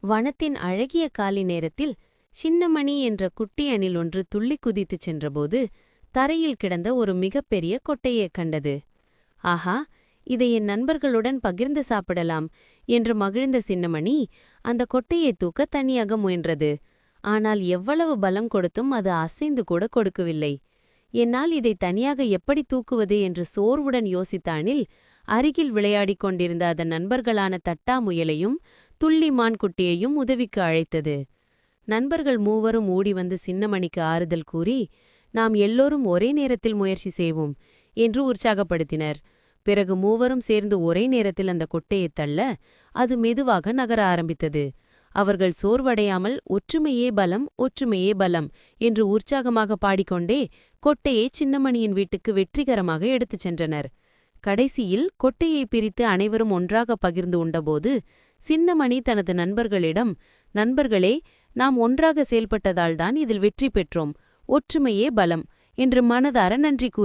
வனத்தின் அழகிய காலை நேரத்தில் சின்னமணி என்ற குட்டி அணில் ஒன்று துள்ளிக் குதித்துச் சென்றபோது தரையில் கிடந்த ஒரு மிகப்பெரிய கொட்டையைக் கண்டது. ஆஹா, இதை என் நண்பர்களுடன் பகிர்ந்து சாப்பிடலாம் என்று மகிழ்ந்த சின்னமணி அந்த கொட்டையை தூக்க தனியாக முயன்றது. ஆனால் எவ்வளவு பலம் கொடுத்தும் அது அசைந்து கூட கொடுக்கவில்லை. என்னால் இதை தனியாக எப்படி தூக்குவது என்று சோர்வுடன் யோசித்த அணில் அருகில் விளையாடிக் கொண்டிருந்த அதன் நண்பர்களான தட்டா முயலையும் துள்ளிமான் குட்டியையும் உதவிக்கு அழைத்தது. நண்பர்கள் மூவரும் ஓடி வந்து சின்னமணிக்கு ஆறுதல் கூறி, நாம் எல்லோரும் ஒரே நேரத்தில் முயற்சி செய்வோம் என்று உற்சாகப்படுத்தினர். பிறகு மூவரும் சேர்ந்து ஒரே நேரத்தில் அந்த கொட்டையைத் தள்ள அது மெதுவாக நகர ஆரம்பித்தது. அவர்கள் சோர்வடையாமல் ஒற்றுமையே பலம், ஒற்றுமையே பலம் என்று உற்சாகமாக பாடிக்கொண்டே கொட்டையை சின்னமணியின் வீட்டுக்கு வெற்றிகரமாக எடுத்துச் சென்றனர். கடைசியில் கொட்டையை பிரித்து அனைவரும் ஒன்றாக பகிர்ந்து உண்டபோது சின்னமணி தனது நண்பர்களிடம், நண்பர்களே, நாம் ஒன்றாக செயல்பட்டதால்தான் இதில் வெற்றி பெற்றோம், ஒற்றுமையே பலம் என்று மனதார நன்றி கூறி